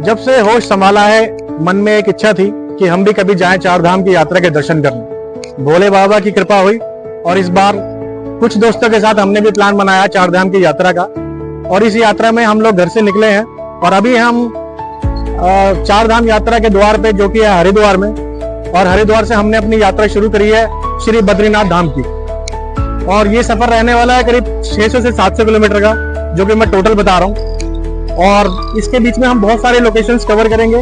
जब से होश संभाला है, मन में एक इच्छा थी कि हम भी कभी जाएं चार धाम की यात्रा के दर्शन करने। भोले बाबा की कृपा हुई और इस बार कुछ दोस्तों के साथ हमने भी प्लान बनाया चार धाम की यात्रा का। और इस यात्रा में हम लोग घर से निकले हैं और अभी हम चार धाम यात्रा के द्वार पे, जो कि है हरिद्वार में, और हरिद्वार से हमने अपनी यात्रा शुरू करी है श्री बद्रीनाथ धाम की। और ये सफर रहने वाला है करीब 600 से 700 किलोमीटर का, जो कि मैं टोटल बता रहा हूँ। और इसके बीच में हम बहुत सारे लोकेशंस कवर करेंगे,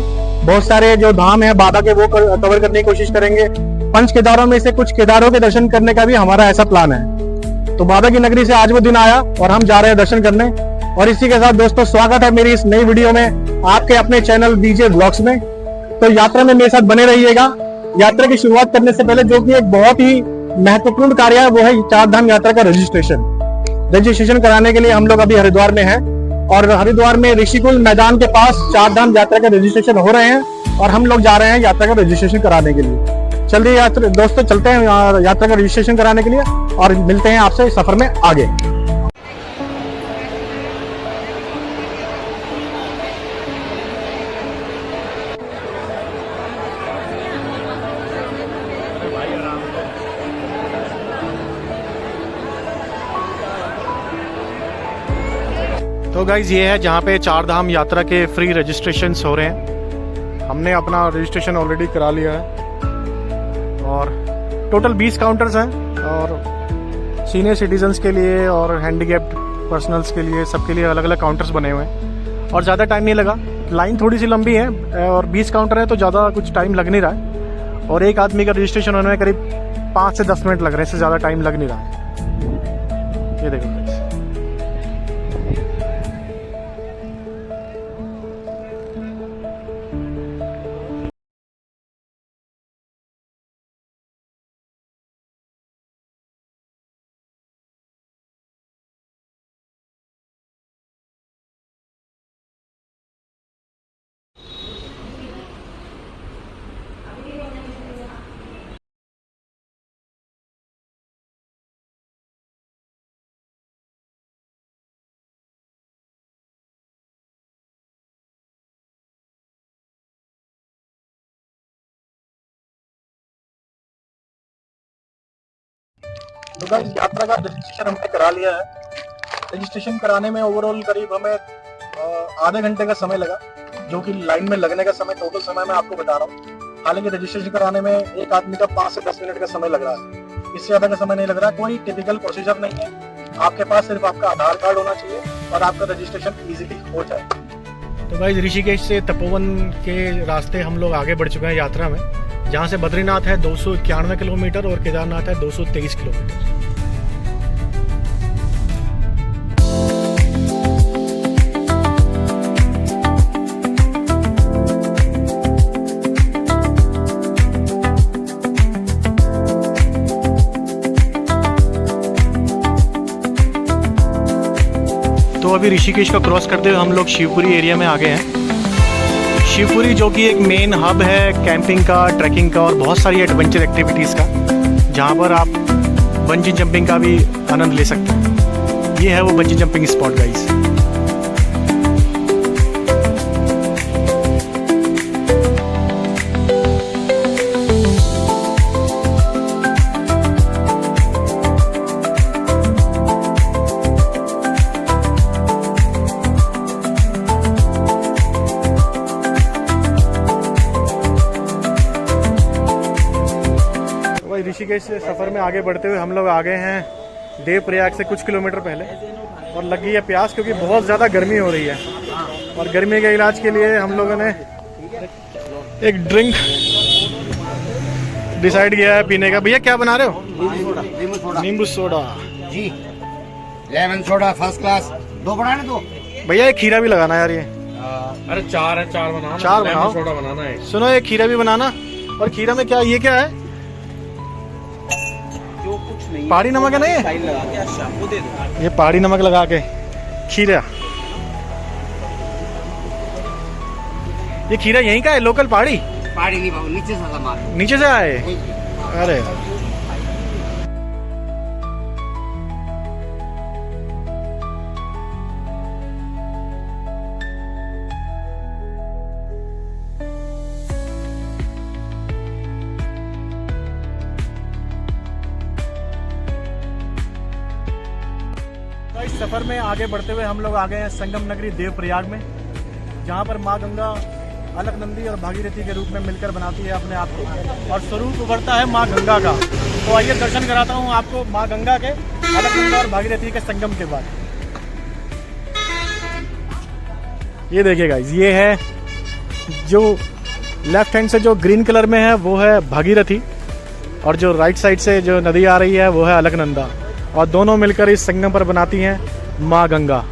बहुत सारे जो धाम है बाबा के वो कवर करने की कोशिश करेंगे। पंच केदारों में से कुछ केदारों के दर्शन करने का भी हमारा ऐसा प्लान है। तो बाबा की नगरी से आज वो दिन आया और हम जा रहे हैं दर्शन करने। और इसी के साथ दोस्तों स्वागत है मेरी इस नई वीडियो में, आपके अपने चैनल डीजे व्लॉग्स में। तो यात्रा में मेरे साथ बने रहिएगा। यात्रा की शुरुआत करने से पहले जो कि एक बहुत ही महत्वपूर्ण कार्य है, वो है चार धाम यात्रा का रजिस्ट्रेशन कराने के लिए हम लोग अभी हरिद्वार में हैं। और हरिद्वार में ऋषिकुल मैदान के पास चार धाम यात्रा का रजिस्ट्रेशन हो रहे हैं और हम लोग जा रहे हैं यात्रा का रजिस्ट्रेशन कराने के लिए। चलिए दोस्तों चलते हैं यात्रा का रजिस्ट्रेशन कराने के लिए और मिलते हैं आपसे सफर में आगे। तो गाइज ये है जहाँ पे चार धाम यात्रा के फ्री रजिस्ट्रेशंस हो रहे हैं। हमने अपना रजिस्ट्रेशन ऑलरेडी करा लिया है और टोटल 20 काउंटर्स हैं और सीनियर सिटीजन्स के लिए और हैंडीकैप्ड पर्सनल्स के लिए, सबके लिए अलग अलग काउंटर्स बने हुए हैं। और ज़्यादा टाइम नहीं लगा, लाइन थोड़ी सी लंबी है और 20 काउंटर है तो ज़्यादा कुछ टाइम लग नहीं रहा है। और एक आदमी का रजिस्ट्रेशन होने में करीब 5 से 10 मिनट लग रहे हैं, इससे ज़्यादा टाइम लग नहीं रहा है। ये देखो तो गाइस यात्रा का रजिस्ट्रेशन हमने करा लिया है। रजिस्ट्रेशन कराने में ओवरऑल करीब हमें आधे घंटे का समय लगा, जो कि लाइन में लगने का समय, टोटल समय मैं आपको बता रहा हूँ। हालांकि रजिस्ट्रेशन कराने में एक आदमी का 5 से 10 मिनट का समय लग रहा है, इससे ज्यादा का समय नहीं लग रहा। कोई टिपिकल प्रोसीजर नहीं है, आपके पास सिर्फ आपका आधार कार्ड होना चाहिए और आपका रजिस्ट्रेशन इजीली हो जाए। तो गाइस ऋषिकेश से तपोवन के रास्ते हम लोग आगे बढ़ चुके हैं यात्रा में, जहाँ से बद्रीनाथ है 291 किलोमीटर और केदारनाथ है 223 किलोमीटर। तो अभी ऋषिकेश को क्रॉस करते हुए हम लोग शिवपुरी एरिया में आ गए हैं। शिवपुरी जो कि एक मेन हब है कैंपिंग का, ट्रैकिंग का और बहुत सारी एडवेंचर एक्टिविटीज़ का, जहाँ पर आप बंजी जंपिंग का भी आनंद ले सकते हैं। ये है वो bungee jumping spot guys. Rishikesh से सफ़र में आगे बढ़ते हुए हम लोग आ गए हैं देवप्रयाग से कुछ किलोमीटर पहले, और लगी है प्यास क्योंकि बहुत ज़्यादा गर्मी हो रही है। और गर्मी के इलाज के लिए हम लोगों ने एक ड्रिंक डिसाइड किया है पीने का। भैया क्या बना रहे हो? नींबू सोडा जी, लेमन सोडा फर्स्ट क्लास। 2 बनाने दो भैया। एक खीरा भी लगाना यार। ये अरे 4 है, 4 बनाना। 4 बनाओ। सोडा बनाना है। सुनो एक खीरा भी बनाना। और खीरा में क्या, ये क्या है? पहाड़ी नमक है ना ये पहाड़ी नमक लगा के खीरा। ये खीरा यहीं का है, लोकल पहाड़ी? पहाड़ी नहीं बाबू, नीचे से आए। अरे इस सफर में आगे बढ़ते हुए हम लोग आ गए हैं संगम नगरी देवप्रयाग में, जहाँ पर माँ गंगा अलकनंदी और भागीरथी के रूप में मिलकर बनाती है अपने आप को और स्वरूप उभरता है माँ गंगा का। तो आइए दर्शन कराता हूँ आपको माँ गंगा के अलकनंदा और भागीरथी के संगम के बाद। ये देखिए गाइस, ये है जो लेफ्ट हैंड से जो ग्रीन कलर में है वो है भागीरथी और जो राइट साइड से जो नदी आ रही है वो है अलकनंदा, और दोनों मिलकर इस संगम पर बनाती हैं माँ गंगा।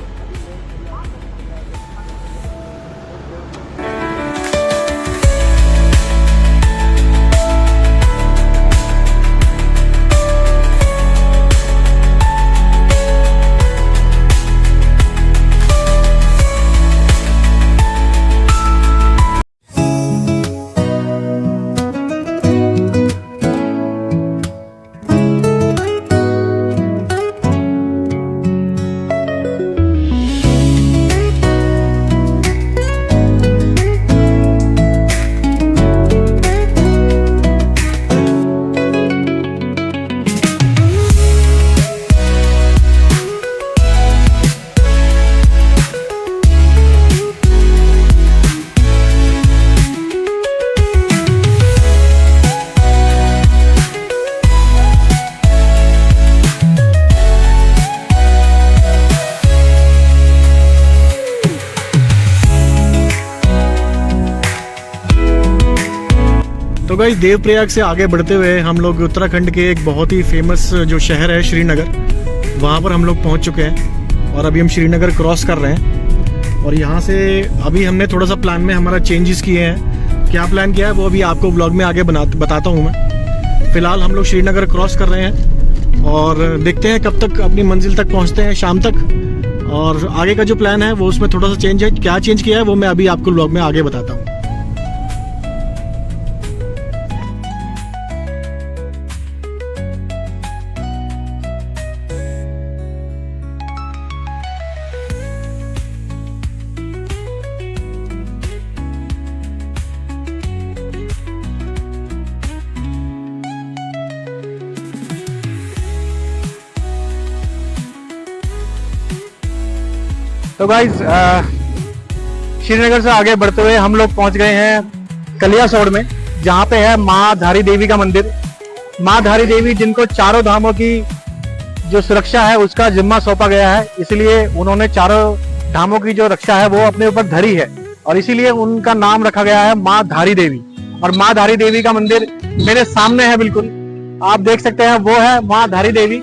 तो गाइस, देवप्रयाग से आगे बढ़ते हुए हम लोग उत्तराखंड के एक बहुत ही फेमस जो शहर है श्रीनगर, वहाँ पर हम लोग पहुँच चुके हैं और अभी हम श्रीनगर क्रॉस कर रहे हैं। और यहाँ से अभी हमने थोड़ा सा प्लान में हमारा चेंजेस किए हैं। क्या प्लान किया है वो अभी आपको ब्लॉग में आगे बताता हूँ मैं। फिलहाल हम लोग श्रीनगर क्रॉस कर रहे हैं और देखते हैं कब तक अपनी मंजिल तक पहुँचते हैं, शाम तक। और आगे का जो प्लान है वो उसमें थोड़ा सा चेंज है। क्या चेंज किया है वो मैं अभी आपको ब्लॉग में आगे बताता हूँ। तो गाइज, श्रीनगर से आगे बढ़ते हुए हम लोग पहुंच गए हैं कलियासोड़ में, जहां पे है माँ धारी देवी का मंदिर। माँ धारी देवी जिनको चारों धामों की जो सुरक्षा है उसका जिम्मा सौंपा गया है, इसलिए उन्होंने चारों धामों की जो रक्षा है वो अपने ऊपर धरी है और इसीलिए उनका नाम रखा गया है माँ धारी देवी। और माँ धारी देवी का मंदिर मेरे सामने है, बिल्कुल आप देख सकते हैं, वो है माँ धारी देवी,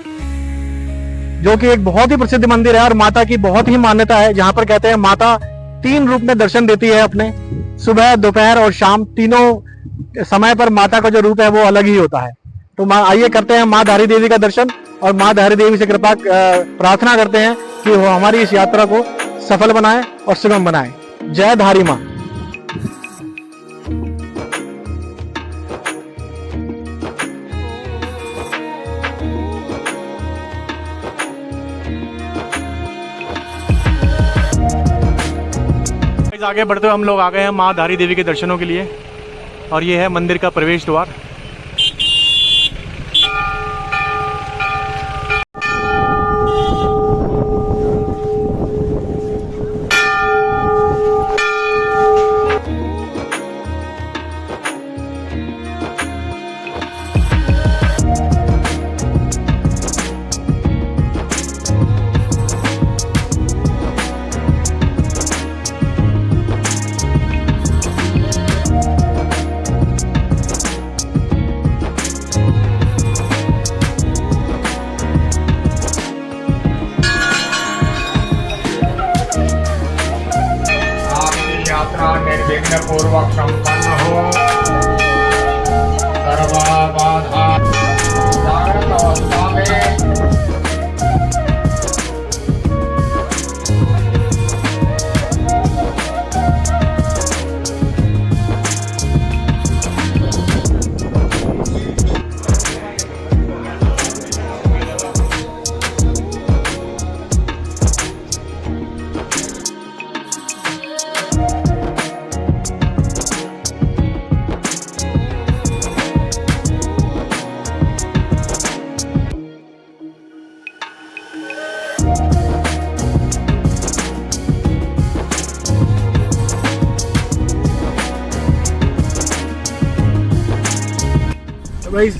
जो कि एक बहुत ही प्रसिद्ध मंदिर है और माता की बहुत ही मान्यता है। जहां पर कहते हैं माता 3 रूप में दर्शन देती है अपने, सुबह, दोपहर और शाम, तीनों समय पर माता का जो रूप है वो अलग ही होता है। तो आइए करते हैं माँ धारी देवी का दर्शन और माँ धारी देवी से कृपा प्रार्थना करते हैं कि वो हमारी इस यात्रा को सफल बनाए और सुगम बनाए। जय धारी माँ। आगे बढ़ते हुए हम लोग आ गए हैं माँ धारी देवी के दर्शनों के लिए और ये है मंदिर का प्रवेश द्वार। निर्विघ्न पूर्वक संपन्न हो। सर्वा बाधा जागृत अवस्था में गाइस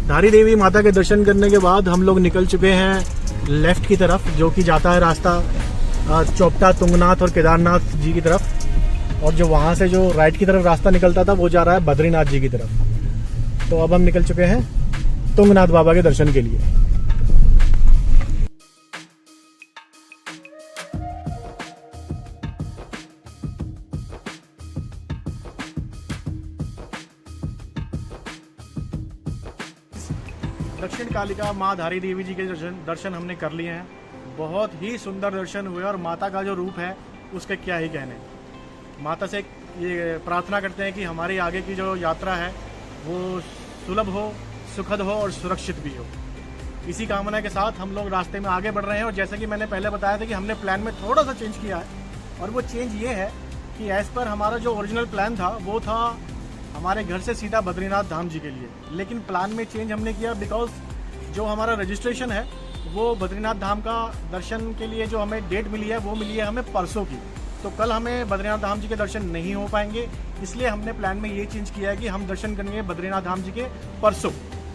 धारी देवी माता के दर्शन करने के बाद हम लोग निकल चुके हैं लेफ्ट की तरफ, जो कि जाता है रास्ता चोपटा, तुंगनाथ और केदारनाथ जी की तरफ। और जो वहाँ से जो राइट की तरफ रास्ता निकलता था वो जा रहा है बद्रीनाथ जी की तरफ। तो अब हम निकल चुके हैं तुंगनाथ बाबा के दर्शन के लिए। दक्षिण कालिका माँ धारी देवी जी के दर्शन हमने कर लिए हैं। बहुत ही सुंदर दर्शन हुए और माता का जो रूप है उसके क्या ही कहने। माता से ये प्रार्थना करते हैं कि हमारी आगे की जो यात्रा है वो सुलभ हो, सुखद हो और सुरक्षित भी हो। इसी कामना के साथ हम लोग रास्ते में आगे बढ़ रहे हैं। और जैसे कि मैंने पहले बताया था कि हमने प्लान में थोड़ा सा चेंज किया है, और वो चेंज ये है कि एज़ पर हमारा जो ओरिजिनल प्लान था वो था हमारे घर से सीधा बद्रीनाथ धाम जी के लिए। लेकिन प्लान में चेंज हमने किया बिकॉज जो हमारा रजिस्ट्रेशन है वो बद्रीनाथ धाम का दर्शन के लिए जो हमें डेट मिली है वो मिली है हमें परसों की। तो कल हमें बद्रीनाथ धाम जी के दर्शन नहीं हो पाएंगे, इसलिए हमने प्लान में ये चेंज किया है कि हम दर्शन करेंगे बद्रीनाथ धाम जी के परसों,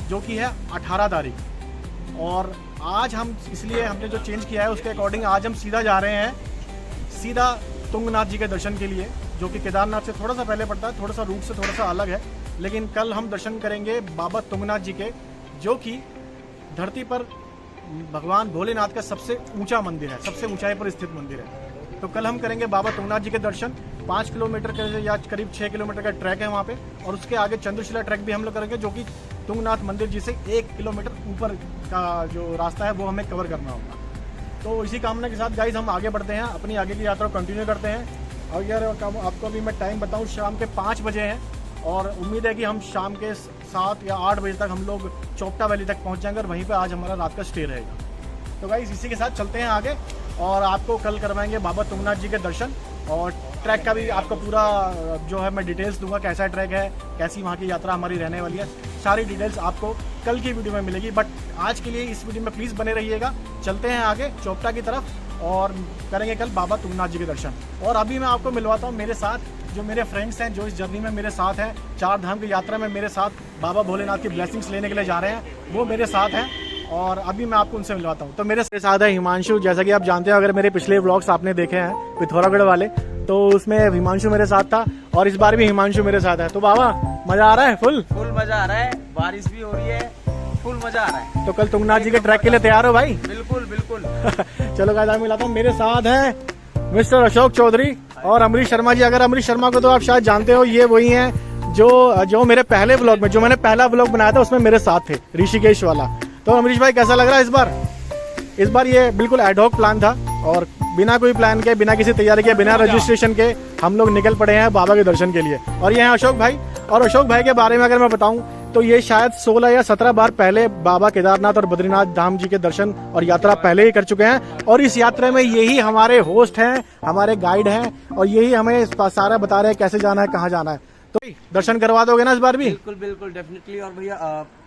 जो कि है 18 तारीख। और आज हम इसलिए हमने जो चेंज किया है उसके अकॉर्डिंग आज हम सीधा जा रहे हैं सीधा तुंगनाथ जी के दर्शन के लिए, जो कि केदारनाथ से थोड़ा सा पहले पड़ता है, थोड़ा सा रूट से थोड़ा सा अलग है। लेकिन कल हम दर्शन करेंगे बाबा तुंगनाथ जी के, जो कि धरती पर भगवान भोलेनाथ का सबसे ऊंचा मंदिर है, सबसे ऊंचाई पर स्थित मंदिर है। तो कल हम करेंगे बाबा तुंगनाथ जी के दर्शन। 5 किलोमीटर का या करीब 6 किलोमीटर का ट्रैक है वहाँ पे, और उसके आगे चंद्रशिला ट्रैक भी हम लोग करेंगे, जो कि तुंगनाथ मंदिर जी से 1 किलोमीटर ऊपर का जो रास्ता है वो हमें कवर करना होगा। तो इसी कामना के साथ गाइज हम आगे बढ़ते हैं, अपनी आगे की यात्रा कंटिन्यू करते हैं। और यार आपको अभी मैं टाइम बताऊँ, शाम के 5 बजे हैं और उम्मीद है कि हम शाम के 7 या 8 बजे तक हम लोग चोपटा वैली तक पहुंच जाएंगे और वहीं पे आज हमारा रात का स्टे रहेगा। तो गाइस इसी के साथ चलते हैं आगे और आपको कल करवाएंगे बाबा तुंगनाथ जी के दर्शन। और ट्रैक का भी आपको पूरा जो है मैं डिटेल्स दूंगा, कैसा ट्रैक है, कैसी वहाँ की यात्रा हमारी रहने वाली है, सारी डिटेल्स आपको कल की वीडियो में मिलेगी। बट आज के लिए इस वीडियो में प्लीज़ बने रहिएगा। चलते हैं आगे चोपटा की तरफ और करेंगे कल बाबा तुंगनाथ जी के दर्शन। और अभी मैं आपको मिलवाता हूँ मेरे साथ जो मेरे फ्रेंड्स हैं, जो इस जर्नी में मेरे साथ हैं, 4 धाम की यात्रा में मेरे साथ बाबा भोलेनाथ की ब्लेसिंग्स लेने के लिए जा रहे हैं, वो मेरे साथ हैं। और अभी मैं आपको उनसे मिलवाता हूँ। तो मेरे साथ है हिमांशु। जैसा कि आप जानते हो, अगर मेरे पिछले व्लॉग्स आपने देखे हैं पिथौरागढ़ वाले, तो उसमें हिमांशु मेरे साथ था और इस बार भी हिमांशु मेरे साथ है। तो बाबा मजा आ रहा है? फुल मजा आ रहा है, बारिश भी हो रही है, फुल मजा आ रहा है। तो कल तुंगनाथ जी के ट्रैक के लिए तैयार हो भाई? बिल्कुल बिल्कुल। चलो गाइस मिलाता हूँ। मेरे साथ है मिस्टर अशोक चौधरी और अमरीश शर्मा जी। अगर अमरीश शर्मा को तो आप शायद जानते हो, ये वही हैं जो मेरे पहले व्लॉग में, जो मैंने पहला व्लॉग बनाया था उसमें मेरे साथ थे, ऋषिकेश वाला। तो अमरीश भाई कैसा लग रहा है इस बार? इस बार ये बिल्कुल एडहॉक प्लान था और बिना कोई प्लान के, बिना किसी तैयारी के, बिना रजिस्ट्रेशन के हम लोग निकल पड़े हैं बाबा के दर्शन के लिए। और ये हैं अशोक भाई। और अशोक भाई के बारे में अगर मैं बताऊं तो ये शायद 16 या 17 बार पहले बाबा केदारनाथ और बद्रीनाथ धाम जी के दर्शन और यात्रा पहले ही कर चुके हैं। और इस यात्रा में यही हमारे होस्ट हैं, हमारे गाइड हैं, और यही हमें सारा बता रहे हैं कैसे जाना है, कहाँ जाना है। तो दर्शन करवा दोगे ना इस बार भी? बिल्कुल बिल्कुल, डेफिनेटली। और भैया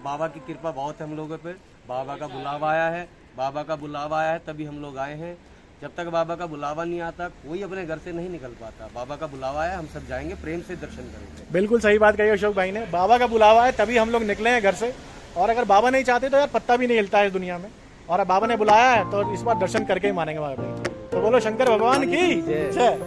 बाबा की कृपा बहुत है हम लोगों पे, बाबा का बुलावा आया है, बाबा का बुलावा आया है तभी हम लोग आए हैं। जब तक बाबा का बुलावा नहीं आता कोई अपने घर से नहीं निकल पाता। बाबा का बुलावा आया, हम सब जाएंगे, प्रेम से दर्शन करेंगे। बिल्कुल सही बात कही अशोक भाई ने, बाबा का बुलावा है तभी हम लोग निकले हैं घर से। और अगर बाबा नहीं चाहते तो यार पत्ता भी नहीं हिलता है इस दुनिया में, और अब बाबा ने बुलाया है तो इस बार दर्शन करके ही मानेंगे बाबा भाई। तो बोलो शंकर भगवान की जय।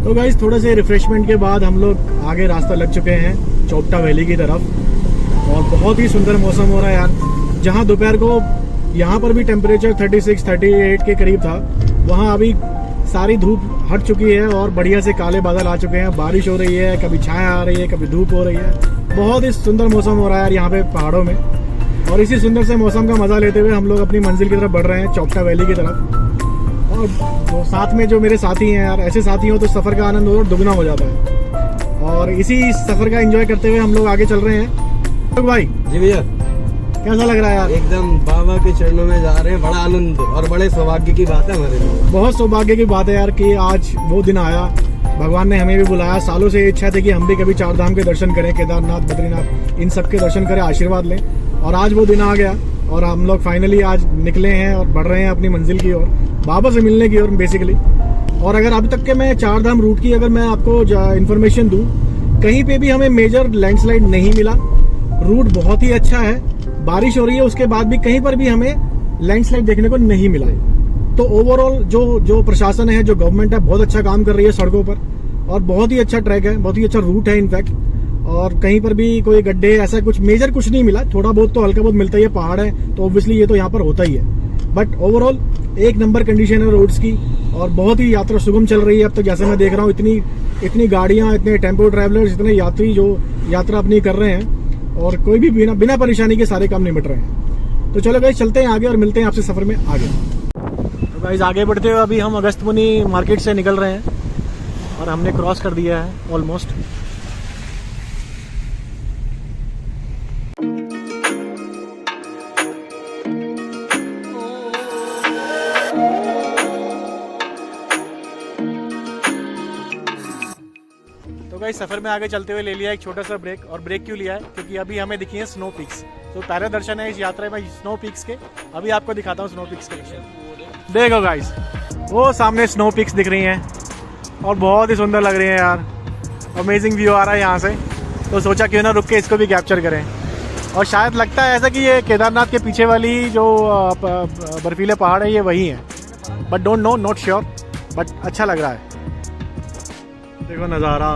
तो गाइस थोड़े से रिफ्रेशमेंट के बाद हम लोग आगे रास्ता लग चुके हैं चोपटा वैली की तरफ। और बहुत ही सुंदर मौसम हो रहा है यार। जहाँ दोपहर को यहाँ पर भी टेम्परेचर 36-38 के करीब था, वहाँ अभी सारी धूप हट चुकी है और बढ़िया से काले बादल आ चुके हैं। बारिश हो रही है, कभी छाया आ रही है, कभी धूप हो रही है। बहुत ही सुंदर मौसम हो रहा है यार यहाँ पे पहाड़ों में। और इसी सुंदर से मौसम का मजा लेते हुए हम लोग अपनी मंजिल की तरफ बढ़ रहे हैं, चोपटा वैली की तरफ। और तो साथ में जो मेरे साथी हैं यार, ऐसे साथी हो तो सफर का आनंद और दुगना हो जाता है। और इसी सफर का एंजॉय करते हुए हम लोग आगे चल रहे हैं। तो भाई जी भैया कैसा लग रहा है यार? एकदम बाबा के चरणों में जा रहे हैं, बड़ा आनंद और बड़े सौभाग्य की बात है हमारे लिए। बहुत सौभाग्य की बात है यार कि आज वो दिन आया, भगवान ने हमें भी बुलाया। सालों से इच्छा थी कि हम भी कभी 4 धाम के दर्शन करें, केदारनाथ, बद्रीनाथ, इन सब के दर्शन करें, आशीर्वाद लें। और आज वो दिन आ गया और हम लोग फाइनली आज निकले हैं और बढ़ रहे हैं अपनी मंजिल की ओर, बाबा से मिलने की ओर बेसिकली। और अगर अभी तक के मैं 4 धाम रूट की अगर मैं आपको इन्फॉर्मेशन दूं, कहीं पे भी हमें मेजर लैंडस्लाइड नहीं मिला। रूट बहुत ही अच्छा है, बारिश हो रही है उसके बाद भी कहीं पर भी हमें लैंडस्लाइड देखने को नहीं मिला है। तो ओवरऑल जो प्रशासन है, जो गवर्नमेंट है, बहुत अच्छा काम कर रही है सड़कों पर, और बहुत ही अच्छा ट्रैक है, बहुत ही अच्छा रूट है इनफैक्ट। और कहीं पर भी कोई गड्ढे ऐसा कुछ मेजर कुछ नहीं मिला, थोड़ा बहुत तो हल्का बहुत मिलता ही है, पहाड़ है तो ऑब्वियसली ये तो यहाँ पर होता ही है। बट ओवरऑल एक नंबर कंडीशन है रोड्स की, और बहुत ही यात्रा सुगम चल रही है अब तक। जैसे मैं देख रहा हूँ इतनी गाड़ियाँ, इतने टेम्पो ट्रैवलर्स, इतने यात्री जो यात्रा अपनी कर रहे हैं, और कोई भी बिना परेशानी के सारे काम निपट रहे हैं। तो चलो गाइस चलते हैं आगे और मिलते हैं आपसे सफर में आगे। तो गाइस आगे बढ़ते हुए अभी हम अगस्त्यमुनि मार्केट से निकल रहे हैं और हमने क्रॉस कर दिया है ऑलमोस्ट। तो गाइस सफर में आगे चलते हुए ले लिया एक छोटा सा ब्रेक। और ब्रेक क्यों लिया है? क्योंकि अभी हमें दिखी है स्नो पिक्स। तो पहले दर्शन है इस यात्रा में स्नो पिक्स के। अभी आपको दिखाता हूँ स्नो पिक्स के दर्शन। देखो गाइस, वो सामने स्नो पिक्स दिख रही हैं और बहुत ही सुंदर लग रही हैं यार। अमेजिंग व्यू आ रहा है यहाँ से, तो सोचा क्यों ना रुक के इसको भी कैप्चर करें। और शायद लगता है ऐसा कि ये केदारनाथ के पीछे वाली जो बर्फीले पहाड़ है ये वही है, but don't know, not sure, but अच्छा लग रहा है। देखो नज़ारा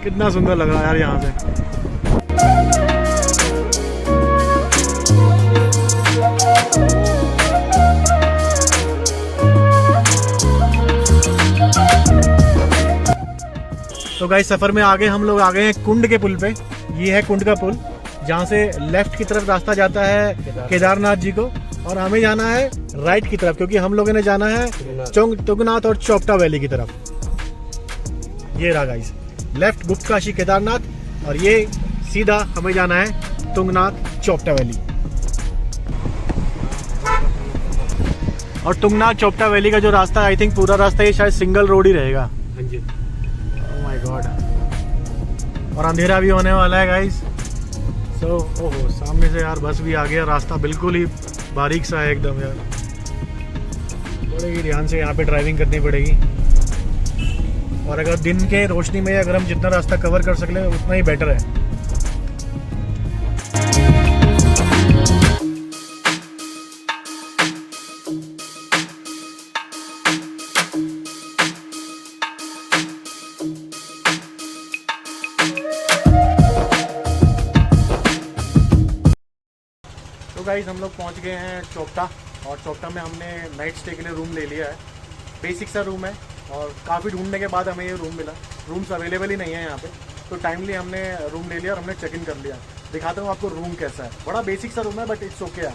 कितना सुंदर लग रहा है यार यहाँ से। तो गाइस सफर में आगे हम लोग आ गए हैं कुंड के पुल पे। ये है कुंड का पुल, जहाँ से लेफ्ट की तरफ रास्ता जाता है केदारनाथ जी को, और हमें जाना है राइट की तरफ, क्योंकि हम लोगों ने जाना है तुंगनाथ और चोपटा वैली की तरफ। ये रहा गाइस, लेफ्ट गुप्त काशी केदारनाथ, और ये सीधा हमें जाना है तुंगनाथ चोपटा वैली। और तुंगनाथ चोपटा वैली का जो रास्ता आई थिंक पूरा रास्ता ये शायद सिंगल रोड ही रहेगा। हाँ जी। ओह माय गॉड, और अंधेरा भी होने वाला है गाइस। सो ओहो, सामने से यार बस भी आ गया। रास्ता बिल्कुल ही बारीक सा है एकदम यार, बड़े ही ध्यान से यहाँ पे ड्राइविंग करनी पड़ेगी। और अगर दिन के रोशनी में अगर हम जितना रास्ता कवर कर सकें उतना ही बेटर है। तो गाइस हम लोग पहुंच गए हैं चोपटा, और चोपटा में हमने नाइट स्टे के लिए रूम ले लिया है। बेसिक सा रूम है, और काफ़ी ढूंढने के बाद हमें ये रूम मिला। रूम्स अवेलेबल ही नहीं है यहाँ पे, तो टाइमली हमने रूम ले लिया और हमने चेक इन कर लिया। दिखाता हूँ आपको रूम कैसा है। बड़ा बेसिक सा रूम है, but it's okay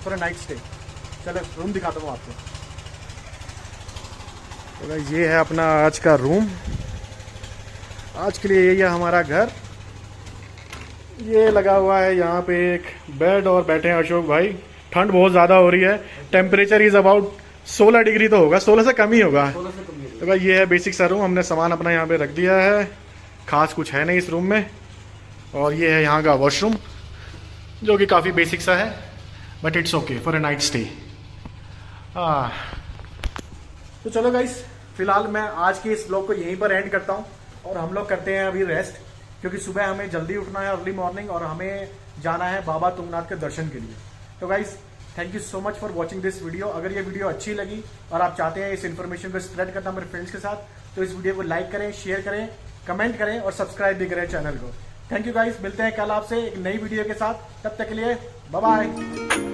for a night stay. चलो रूम दिखाता हूँ आपको। तो गाइस ये है अपना आज का रूम। आज के लिए यही है हमारा घर। ये लगा हुआ है यहाँ पे एक बेड, और बैठे हैं अशोक भाई। ठंड बहुत ज़्यादा हो रही है, टेम्परेचर इज़ अबाउट 16 डिग्री तो होगा, 16 से कम ही होगा। तो भाई ये है बेसिक सा रूम। हमने सामान अपना यहाँ पे रख दिया है, खास कुछ है नहीं इस रूम में। और ये है यहाँ का वॉशरूम, जो कि काफ़ी बेसिक सा है, but it's okay for a night stay. तो चलो गाइस, फिलहाल मैं आज के इस ब्लॉग को यहीं पर एंड करता हूँ, और हम लोग करते हैं अभी रेस्ट, क्योंकि सुबह हमें जल्दी उठना है, अर्ली मॉर्निंग, और हमें जाना है बाबा तुंगनाथ के दर्शन के लिए। तो guys thank you so much for watching this video. अगर ये वीडियो अच्छी लगी और आप चाहते हैं इस इन्फॉर्मेशन को स्प्रेड करना मेरे फ्रेंड्स के साथ, तो इस वीडियो को लाइक करें, शेयर करें, कमेंट करें और सब्सक्राइब भी करें चैनल को। थैंक यू गाइस, मिलते हैं कल आपसे एक नई वीडियो के साथ। तब तक के लिए बाय बाय।